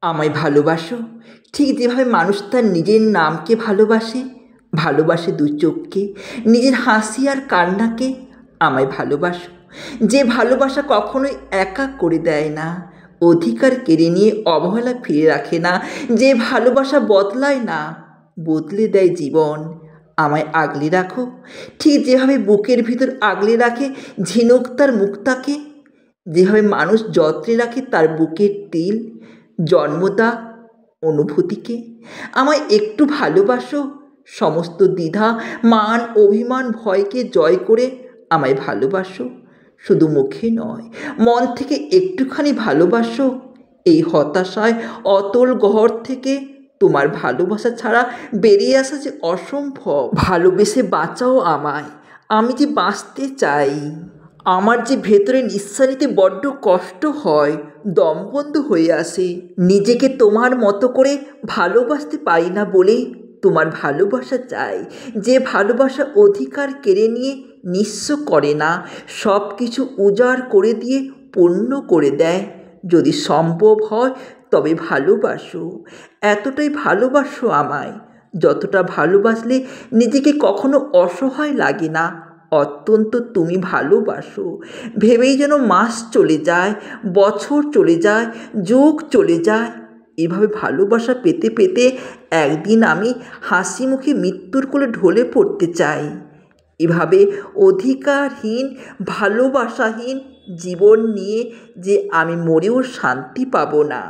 আমায় ভালোবাসো ঠিক যেভাবে মানুষ তার নিজের নামকে ভালোবাসে, ভালোবাসে দু চোখকে, নিজের হাসি আর কান্নাকে। আমায় ভালোবাসো যে ভালোবাসা কখনোই একা করে দেয় না, অধিকার কেড়ে নিয়ে অবহেলা ফিরে রাখে না, যে ভালোবাসা বদলায় না, বদলে দেয় জীবন। আমায় আগলে রাখো ঠিক যেভাবে বুকের ভিতর আগলে রাখে ঝিনুক তার মুক্তাকে, যেভাবে মানুষ যত্নে রাখে তার বুকের তিল, জন্মদা অনুভূতিকে। আমায় একটু ভালোবাসো সমস্ত দ্বিধা, মান, অভিমান, ভয়কে জয় করে। আমায় ভালোবাসো শুধু মুখে নয়, মন থেকে একটুখানি ভালোবাসো। এই হতাশায় অতল গহর থেকে তোমার ভালোবাসা ছাড়া বেরিয়ে আসা যে অসম্ভব। ভালোবেসে বাঁচাও আমায়, আমি যে বাঁচতে চাই। আমার যে ভেতরে নিঃশ্বাস নিতে বড্ড কষ্ট হয়, দম বন্ধ হয়ে আসে। নিজেকে তোমার মতো করে ভালোবাসতে পারি না বলেই তোমার ভালোবাসা চাই, যে ভালোবাসা অধিকার কেড়ে নিয়ে নিঃস্ব করে না, সব কিছু উজাড় করে দিয়ে পূর্ণ করে দেয়। যদি সম্ভব হয় তবে ভালোবাসো, এতটাই ভালোবাসো আমায় যতটা ভালোবাসলে নিজেকে কখনো অসহায় লাগে না। অত্যন্ত তুমি ভালোবাসো, ভেবেই যেন মাস চলে যায়, বছর চলে যায়, যুগ চলে যায়। এভাবে ভালোবাসা পেতে পেতে একদিন আমি হাসি মুখে মৃত্যুর কোলে ঢলে পড়তে চাই। এভাবে অধিকারহীন, ভালোবাসাহীন জীবন নিয়ে যে আমি মরেও শান্তি পাবো না।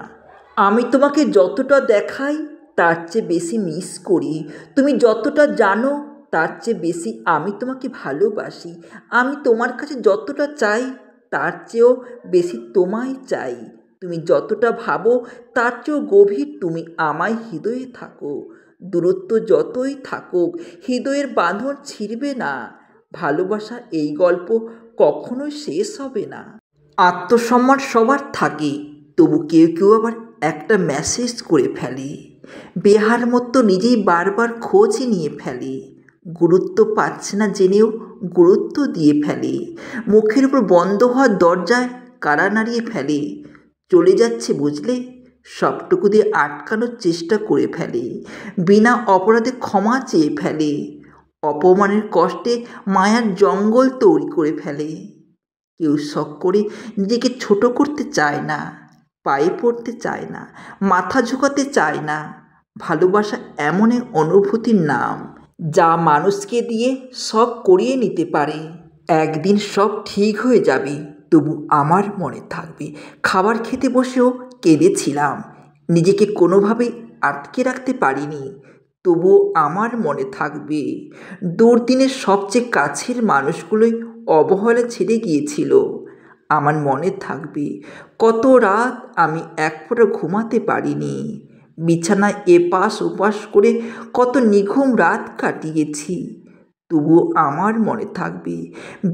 আমি তোমাকে যতটা দেখাই তার চেয়ে বেশি মিস করি, তুমি যতটা জানো তার চেয়ে বেশি আমি তোমাকে ভালোবাসি। আমি তোমার কাছে যতটা চাই তার চেয়েও বেশি তোমায় চাই। তুমি যতটা ভাবো তার চেয়েও গভীর তুমি আমায় হৃদয়ে থাকো। দূরত্ব যতই থাকুক হৃদয়ের বাঁধন ছিঁড়বে না। ভালোবাসা এই গল্প কখনোই শেষ হবে না। আত্মসম্মান সবার থাকে, তবু কেউ কেউ আবার একটা মেসেজ করে ফেলে, বেহার মতো নিজেই বারবার খোঁজ নিয়ে ফেলে। গুরুত্ব পাচ্ছে না জেনেও গুরুত্ব দিয়ে ফেলে, মুখের উপর বন্ধ হওয়ার দরজায় কারা নাড়িয়ে ফেলে। চলে যাচ্ছে বুঝলে, সবটুকু দিয়ে আটকানোর চেষ্টা করে ফেলে, বিনা অপরাধে ক্ষমা চেয়ে ফেলে, অপমানের কষ্টে মায়ার জঙ্গল তৈরি করে ফেলে। কেউ শখ করে নিজেকে ছোট করতে চায় না, পায়ে পড়তে চায় না, মাথা ঝুঁকাতে চায় না। ভালোবাসা এমন এক অনুভূতির নাম যা মানুষকে দিয়ে সব করিয়ে নিতে পারে। একদিন সব ঠিক হয়ে যাবে, তবু আমার মনে থাকবে খাবার খেতে বসেও কেঁদেছিলাম, নিজেকে কোনোভাবেই আটকে রাখতে পারিনি, তবুও আমার মনে থাকবে দুর্দিনের সবচেয়ে কাছের মানুষগুলোই অবহেলা ছেড়ে গিয়েছিল। আমার মনে থাকবে কত রাত আমি এক ফোঁটা ঘুমাতে পারিনি, বিছানায় এপাশ ওপাশ করে কত নিঘুম রাত কাটিয়েছি। তবুও আমার মনে থাকবে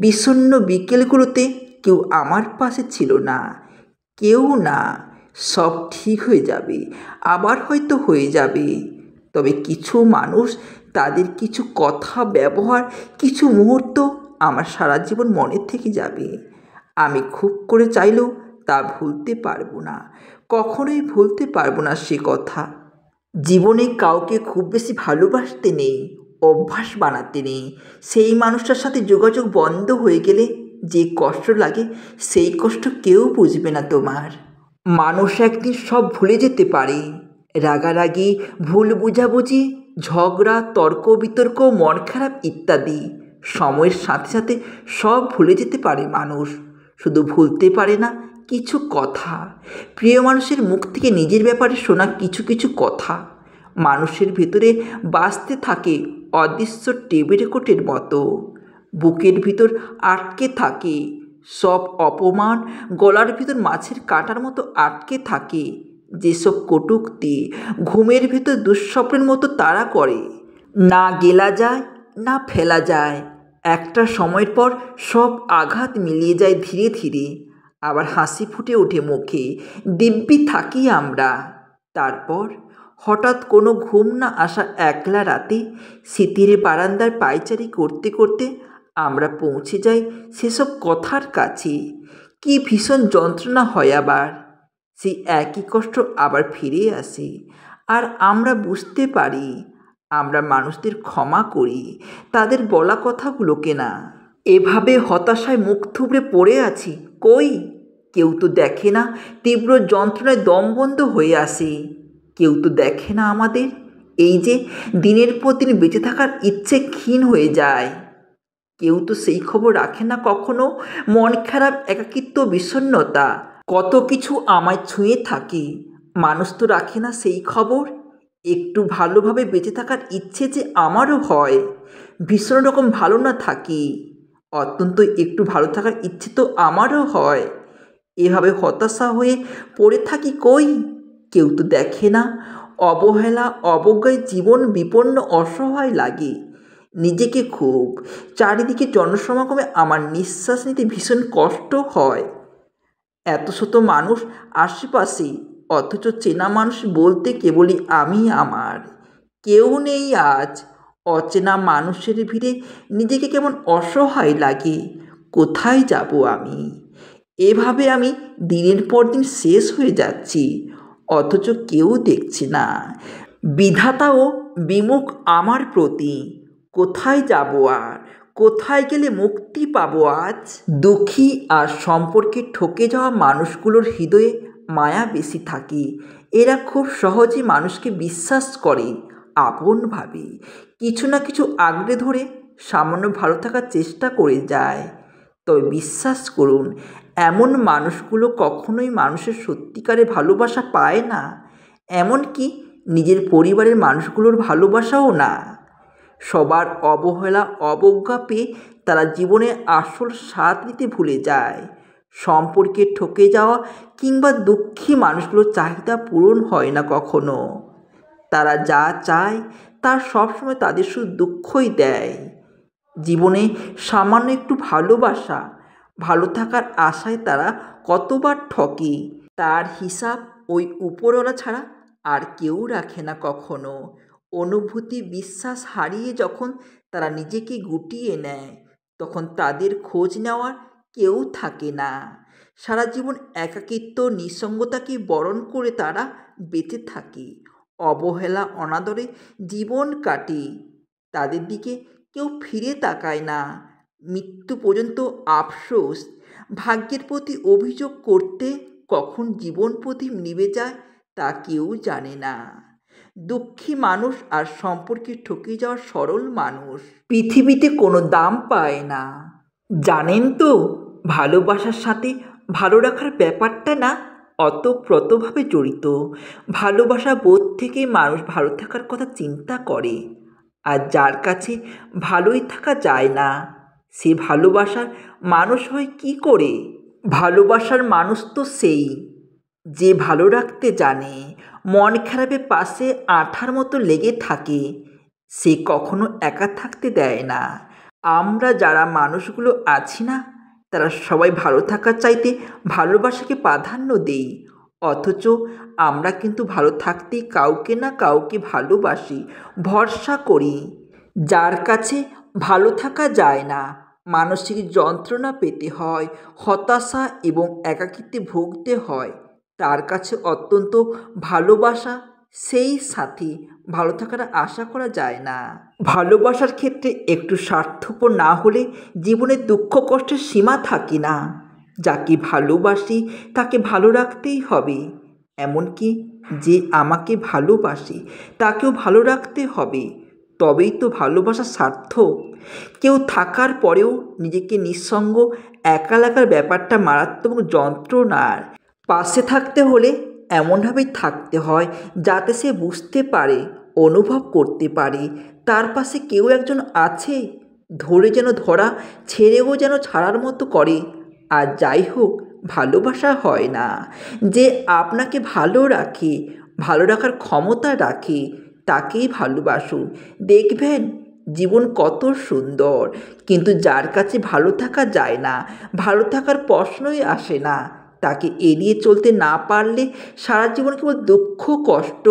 বিষণ্ণ বিকেলগুলোতে কেউ আমার পাশে ছিল না, কেউ না। সব ঠিক হয়ে যাবে, আবার হয়তো হয়ে যাবে, তবে কিছু মানুষ, তাদের কিছু কথা, ব্যবহার, কিছু মুহূর্ত আমার সারা জীবন মনে থেকে যাবে। আমি খুব করে চাইলেও তা ভুলতে পারবো না, কখনোই ভুলতে পারবো না সে কথা। জীবনে কাউকে খুব বেশি ভালোবাসতে নেই, অভ্যাস বানাতে নেই। সেই মানুষটার সাথে যোগাযোগ বন্ধ হয়ে গেলে যে কষ্ট লাগে সেই কষ্ট কেউ বুঝবে না তোমার। মানুষ একদিন সব ভুলে যেতে পারে, রাগারাগি, ভুল বুঝাবুঝি, ঝগড়া, তর্ক বিতর্ক, মন খারাপ ইত্যাদি। সময়ের সাথে সাথে সব ভুলে যেতে পারে মানুষ, শুধু ভুলতে পারে না কিছু কথা। প্রিয় মানুষের মুখ থেকে নিজের ব্যাপারে শোনা কিছু কিছু কথা মানুষের ভেতরে বাজতে থাকে অদৃশ্য টেপ রেকর্ডের মতো। বুকের ভিতর আটকে থাকে সব অপমান, গলার ভিতর মাছের কাঁটার মতো আটকে থাকে যেসব কটূক্তি, ঘুমের ভিতর দুঃস্বপ্নের মতো তাড়া করে। না গেলা যায়, না ফেলা যায়। একটা সময়ের পর সব আঘাত মিলিয়ে যায় ধীরে ধীরে, আবার হাসি ফুটে ওঠে মুখে, দিব্যি থাকি আমরা। তারপর হঠাৎ কোনো ঘুম না আসা একলা রাতে স্মৃতির বারান্দার পায়চারি করতে করতে আমরা পৌঁছে যাই সেসব কথার কাছে। কি ভীষণ যন্ত্রণা হয় আবার সেই একই কষ্ট আবার ফিরে আসে। আর আমরা বুঝতে পারি, আমরা মানুষদের ক্ষমা করি, তাদের বলা কথাগুলোকে না। এভাবে হতাশায় মুখ থুবড়ে পড়ে আছি, কই কেউ তো দেখে না। তীব্র যন্ত্রণায় দম বন্ধ হয়ে আসে। কেউ তো দেখে না আমাদের এই যে দিনের পর দিন বেঁচে থাকার ইচ্ছে ক্ষীণ হয়ে যায়। কেউ তো সেই খবর রাখে না কখনো। মন খারাপ, একাকিত্ব, বিষণ্ণতা, কত কিছু আমায় ছুঁয়ে থাকে। মানুষ তো রাখে না সেই খবর। একটু ভালোভাবে বেঁচে থাকার ইচ্ছে যে আমারও হয়, ভীষণ রকম ভালো না থাকি, অত্যন্ত একটু ভালো থাকার ইচ্ছে তো আমারও হয়। এভাবে হতাশা হয়ে পড়ে থাকি, কই কেউ তো দেখে না। অবহেলা, অবজ্ঞায় জীবন বিপন্ন, অসহায় লাগে নিজেকে খুব। চারিদিকে জনসমাগমে আমার নিঃশ্বাস নিতে ভীষণ কষ্ট হয়। এত শত মানুষ আশেপাশে, অথচ চেনা মানুষ বলতে কেবলই আমি আমার। কেউ নেই আজ। অচেনা মানুষের ভিড়ে নিজেকে কেমন অসহায় লাগে। কোথায় যাব আমি? এভাবে আমি দিনের পর দিন শেষ হয়ে যাচ্ছি, অথচ কেউ দেখছে না। বিধাতাও বিমুখ আমার প্রতি। কোথায় যাব আর? কোথায় গেলে মুক্তি পাবো আজ? দুঃখী আর সম্পর্কে ঠকে যাওয়া মানুষগুলোর হৃদয়ে মায়া বেশি থাকে। এরা খুব সহজে মানুষকে বিশ্বাস করে, আপন ভাবে, কিছু না কিছু আঁকড়ে ধরে সামান্য ভালো থাকার চেষ্টা করে যায়। তবে বিশ্বাস করুন, এমন মানুষগুলো কখনোই মানুষের সত্যিকারে ভালোবাসা পায় না, এমনকি নিজের পরিবারের মানুষগুলোর ভালোবাসাও না। সবার অবহেলা, অবজ্ঞা পেয়ে তারা জীবনে আসল স্বাদ নিতে ভুলে যায়। সম্পর্কে ঠকে যাওয়া কিংবা দুঃখী মানুষগুলোর চাহিদা পূরণ হয় না কখনো। তারা যা চায় তার সবসময় তাদের শুধু দুঃখই দেয়। জীবনে সামান্য একটু ভালোবাসা, ভালো থাকার আশায় তারা কতবার ঠকে, তার হিসাব ওই উপরওয়ালা ছাড়া আর কেউ রাখে না কখনো। অনুভূতি, বিশ্বাস হারিয়ে যখন তারা নিজেকে গুটিয়ে নেয়, তখন তাদের খোঁজ নেওয়ার কেউ থাকে না। সারা জীবন একাকিত্ব, নিঃসঙ্গতাকে বরণ করে তারা বেঁচে থাকে। অবহেলা, অনাদরে জীবন কাটে। তাদের দিকে কেউ ফিরে তাকায় না। মৃত্যু পর্যন্ত আফসোস। ভাগ্যের প্রতি অভিযোগ করতে কখন জীবন প্রদীপ নিভে যায় তা কেউ জানে না। দুঃখী মানুষ আর সম্পর্কে ঠকে যাওয়া সরল মানুষ পৃথিবীতে কোনো দাম পায় না। জানেন তো, ভালোবাসার সাথে ভালো রাখার ব্যাপারটা না অতপ্রতভাবে জড়িত। ভালোবাসা বোধ থেকে মানুষ ভালো থাকার কথা চিন্তা করে। আর যার কাছে ভালোই থাকা যায় না, সে ভালোবাসার মানুষ হয় কি করে? ভালোবাসার মানুষ তো সেই যে ভালো রাখতে জানে, মন খারাপে পাশে আঠার মতো লেগে থাকে। সে কখনো একা থাকতে দেয় না। আমরা যারা মানুষগুলো আছি না, তারা সবাই ভালো থাকার চাইতে ভালোবাসাকে প্রাধান্য দেই। অথচ আমরা কিন্তু ভালো থাকতেই কাউকে না কাউকে ভালোবাসি, ভরসা করি। যার কাছে ভালো থাকা যায় না, মানসিক যন্ত্রণা পেতে হয়, হতাশা এবং একাকিত্বে ভুগতে হয়, তার কাছে অত্যন্ত ভালোবাসা, সেই সাথে ভালো থাকার আশা করা যায় না। ভালোবাসার ক্ষেত্রে একটু স্বার্থপর না হলে জীবনের দুঃখ কষ্টের সীমা থাকে না। যাকে ভালোবাসি তাকে ভালো রাখতেই হবে, এমনকি যে আমাকে ভালোবাসে তাকেও ভালো রাখতে হবে। তবেই তো ভালোবাসা সার্থক। কেউ থাকার পরেও নিজেকে নিঃসঙ্গ, একা লাগার ব্যাপারটা মারাত্মক যন্ত্রণার। পাশে থাকতে হলে এমনভাবেই থাকতে হয় যাতে সে বুঝতে পারে, অনুভব করতে পারে তার পাশে কেউ একজন আছে। ধরে যেন ধরা, ছেড়েও যেন ছাড়ার মতো করে। আর যাই হোক, ভালোবাসা হয় না যে আপনাকে ভালো রাখে, ভালো রাখার ক্ষমতা রাখে, তাকেই ভালোবাসুন। দেখবেন জীবন কত সুন্দর। কিন্তু যার কাছে ভালো থাকা যায় না, ভালো থাকার প্রশ্নই আসে না, তাকে এড়িয়ে চলতে না পারলে সারা জীবন কেবল দুঃখ, কষ্ট,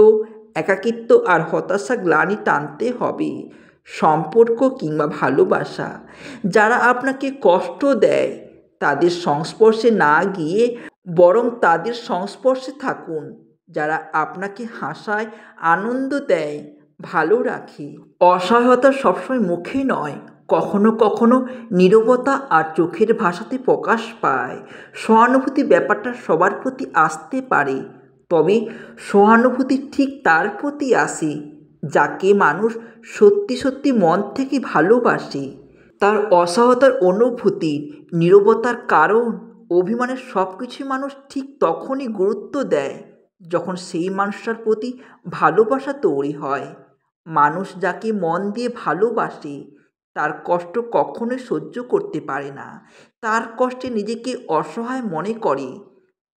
একাকিত্ব আর হতাশা, গ্লানি টানতে হবে। সম্পর্ক কিংবা ভালোবাসা যারা আপনাকে কষ্ট দেয়, তাদের সংস্পর্শে না গিয়ে বরং তাদের সংস্পর্শে থাকুন যারা আপনাকে হাসায়, আনন্দ দেয়, ভালো রাখে। অসহায়তা সবসময় মুখে নয়, কখনো কখনো নীরবতা আর চোখের ভাষাতে প্রকাশ পায়। সহানুভূতি ব্যাপারটা সবার প্রতি আসতে পারে, তবে সহানুভূতি ঠিক তার প্রতি আসে যাকে মানুষ সত্যি সত্যি মন থেকে ভালোবাসে। তার অসহায়তার অনুভূতি, নীরবতার কারণ, অভিমানের সব কিছুই মানুষ ঠিক তখনই গুরুত্ব দেয় যখন সেই মানুষটার প্রতি ভালোবাসা তৈরি হয়। মানুষ যাকে মন দিয়ে ভালোবাসে তার কষ্ট কখনোই সহ্য করতে পারে না, তার কষ্টে নিজেকে অসহায় মনে করে,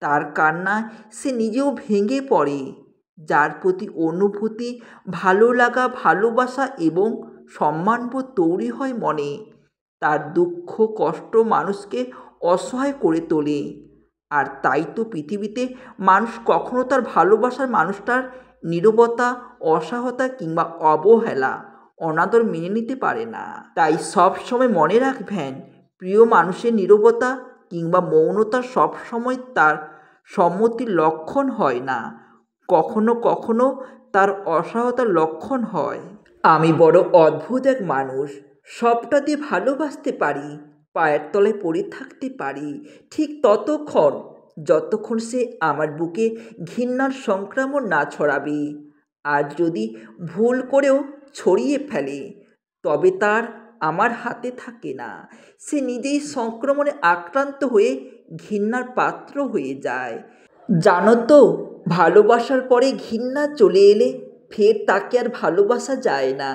তার কান্নায় সে নিজেও ভেঙে পড়ে। যার প্রতি অনুভূতি, ভালো লাগা, ভালোবাসা এবং সম্মানবোধ তৈরি হয় মনে, তার দুঃখ কষ্ট মানুষকে অসহায় করে তোলে। আর তাই তো পৃথিবীতে মানুষ কখনো তার ভালোবাসার মানুষটার নীরবতা, অসহায়তা কিংবা অবহেলা, অনাদর মেনে নিতে পারে না। তাই সব সময় মনে রাখবেন, প্রিয় মানুষের নীরবতা কিংবা মৌনতা সবসময় তার সম্মতির লক্ষণ হয় না, কখনো কখনো তার অসহায়তার লক্ষণ হয়। আমি বড় অদ্ভুত এক মানুষ, সবটা দিয়ে ভালোবাসতে পারি, পায়ের তলায় পড়ে থাকতে পারি ঠিক ততক্ষণ যতক্ষণ সে আমার বুকে ঘৃণার সংক্রমণ না ছড়াবে। আর যদি ভুল করেও ছড়িয়ে ফেলে তবে তার আমার হাতে থাকে না, সে নিজেই সংক্রমণে আক্রান্ত হয়ে ঘৃণার পাত্র হয়ে যায়। জানো তো, ভালোবাসার পরে ঘৃণা চলে এলে ফের তাকে আর ভালোবাসা যায় না।